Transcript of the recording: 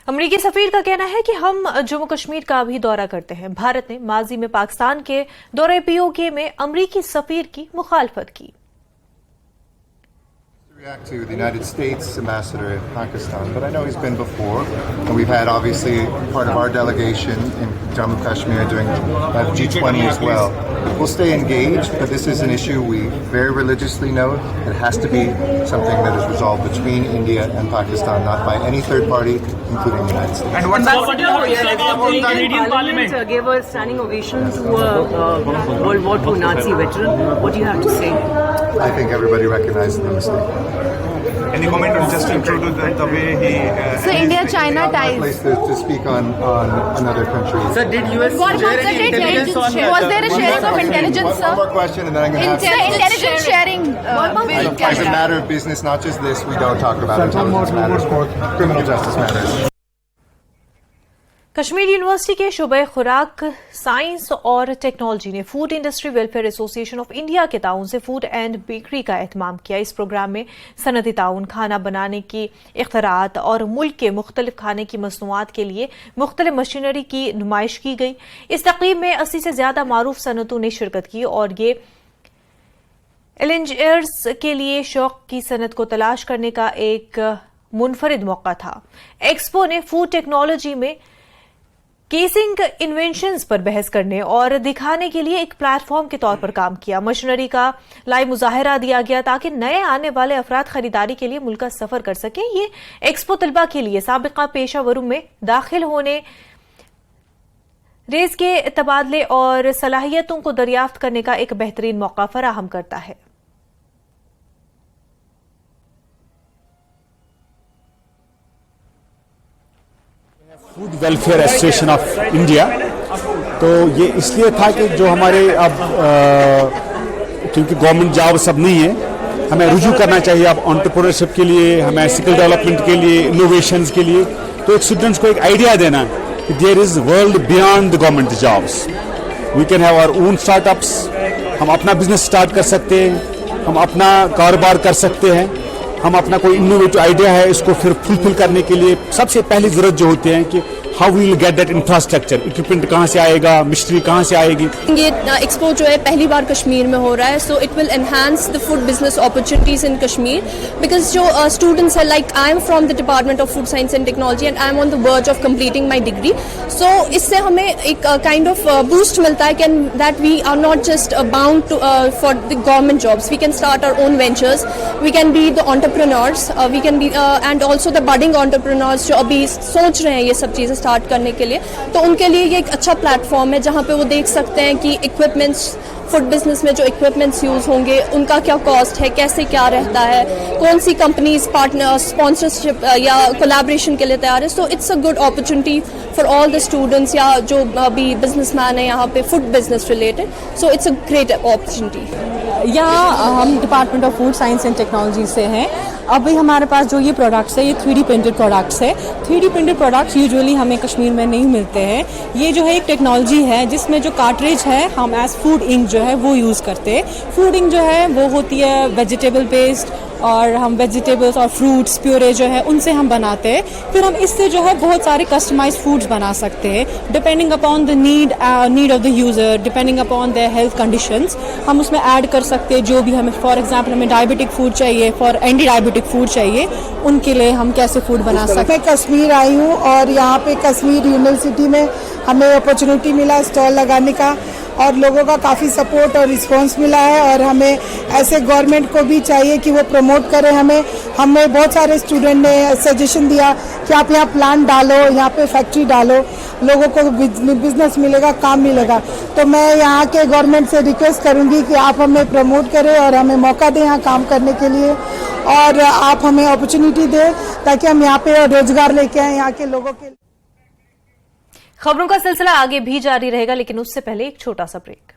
امریکی سفیر کا کہنا ہے کہ ہم جموں کشمیر کا بھی دورہ کرتے ہیں. بھارت نے ماضی میں پاکستان کے دورے POK میں امریکی سفیر کی مخالفت کی. React to the United States ambassador in Pakistan, but I know he's been before, and we've had obviously part of our delegation in Jammu Kashmir doing G20 as well. We'll stay engaged, but this is an issue we very religiously know. It has to be something that is resolved between India and Pakistan, not by any third party, including the United States. And what's the Canadian Parliament gave a standing ovation to a World War II Nazi veteran. What do you have to say? I think everybody recognizes the mistake. Any comment on Justin Trudeau, the way he... So India-China ties. Place to speak on another country. Sir, did US share any intelligence on... Was there a sharing of intelligence, sir? One more question and then I'm going to have... Intelligence sharing. As a matter of business, not just this, we don't talk about intelligence matters or criminal justice matters. Kashmir university کے شعبہ خوراک science اور technology نے food industry welfare ایسوسی ایشن of India کے تعاون سے فوڈ اینڈ بیکری کا اہتمام کیا. اس پروگرام میں صنعتی تعاون، کھانا بنانے کی اختراعات اور ملک کے مختلف کھانے کی مصنوعات کے لیے مختلف مشینری کی نمائش کی گئی. اس تقریب میں 80 سے زیادہ معروف صنعتوں نے شرکت کی اور یہ ایلنجرز کے لیے شوق کی صنعت کو تلاش کرنے کا ایک منفرد موقع تھا. ایکسپو نے فوڈ ٹیکنالوجی میں کیسنگ انوینشنز پر بحث کرنے اور دکھانے کے لیے ایک پلیٹ فارم کے طور پر کام کیا. مشینری کا لائیو مظاہرہ دیا گیا تاکہ نئے آنے والے افراد خریداری کے لیے ملک کا سفر کر سکیں. یہ ایکسپو طلبہ کے لیے سابقہ پیشہ وروں میں داخل ہونے، ریز کے تبادلے اور صلاحیتوں کو دریافت کرنے کا ایک بہترین موقع فراہم کرتا ہے. Food welfare association of India, تو یہ اس لیے تھا کہ جو ہمارے اب کیونکہ گورنمنٹ جابس اب نہیں ہے، ہمیں رجوع کرنا چاہیے اب انٹرپرینورشپ کے لیے، ہمیں اسکل ڈیولپمنٹ کے لیے، انوویشنز کے لیے. تو ایک اسٹوڈنٹس کو ایک آئیڈیا دینا کہ there is world beyond the government jobs. We can have our own startups. ہم اپنا بزنس اسٹارٹ کر سکتے ہیں، ہم اپنا کاروبار کر سکتے ہیں، ہم اپنا کوئی انوویٹو آئیڈیا ہے اس کو پھر فلفل کرنے کے لیے سب سے پہلی ضرورت جو ہوتی ہے کہ how we will get that infrastructure, equipment کہاں سے آئے گا، مشنری کہاں سے آئے گی. یہ ایکسپو جو ہے پہلی بار کشمیر میں ہو رہا ہے، so it will enhance the food business opportunities in Kashmir, because جو اسٹوڈنٹس ہیں، like I am from the department of food science and technology and I am on the verge of completing my degree. So اس سے ہمیں ایک kind of boost ملتا ہے کہ that we are not just bound for the government jobs, we can start our own ventures, we can be the entrepreneurs, we can be and also the budding entrepreneurs جو ابھی سوچ رہے ہیں یہ سب چیزیں اسٹارٹ کرنے کے لیے. تو ان کے لیے یہ ایک اچھا پلیٹ فارم ہے جہاں پہ وہ دیکھ سکتے ہیں کہ اکوپمنٹس، فوڈ بزنس میں جو اکوپمنٹس یوز ہوں گے ان کا کیا کاسٹ ہے، کیسے کیا رہتا ہے، کون سی کمپنیز پارٹنر اسپانسرشپ یا کولیبریشن کے لیے تیار ہے. So it's a good opportunity for all the students یا جو ابھی بزنس مین ہیں یہاں پہ food business related. So it's a great opportunity. یہاں ہم department of food science and technology سے ہیں. ابھی ہمارے پاس جو یہ پروڈکٹس ہے یہ 3D پرنٹڈ پروڈکٹس ہے. 3D پرنٹڈ پروڈکٹس یوزولی ہمیں کشمیر میں نہیں ملتے ہیں. یہ جو ہے ایک ٹیکنالوجی ہے جس میں جو کارٹریج ہے ہم ایز فوڈ انک جو ہے وہ یوز کرتے ہیں. فوڈ انک جو ہے وہ ہوتی ہے ویجیٹیبل بیسڈ، اور ہم ویجیٹیبلس اور فروٹس پیورے جو ہے ان سے ہم بناتے ہیں. پھر ہم اس سے جو ہے بہت سارے کسٹمائز فوڈس بنا سکتے ہیں depending upon the need of the user, depending upon their health conditions. ہم اس میں ایڈ کر سکتے ہیں جو بھی ہمیں، فار ایگزامپل ہمیں ڈائبٹک فوڈ چاہیے، فار اینٹی ڈائبٹک فوڈ چاہیے، ان کے لیے ہم کیسے فوڈ بنا سکتے ہیں. میں کشمیر آئی ہوں اور یہاں پہ کشمیر یونیورسٹی میں ہمیں اپرچونیٹی ملا اسٹال لگانے کا، اور لوگوں کا کافی سپورٹ اور رسپانس ملا ہے. اور ہمیں ایسے گورنمنٹ کو بھی چاہیے کہ وہ پروموٹ کرے. ہمیں بہت سارے اسٹوڈنٹ نے سجیشن دیا کہ آپ یہاں پلانٹ ڈالو، یہاں پہ فیکٹری ڈالو، لوگوں کو بزنس ملے گا، کام ملے گا. تو میں یہاں کے گورنمنٹ سے ریکویسٹ کروں گی کہ آپ ہمیں پروموٹ کریں اور ہمیں موقع دیں یہاں کام کرنے کے لیے، اور آپ ہمیں اپرچونیٹی دیں تاکہ ہم یہاں پہ روزگار لے کے آئیں یہاں کے لوگوں کے. خبروں کا سلسلہ آگے بھی جاری رہے گا، لیکن اس سے پہلے ایک چھوٹا سا بریک.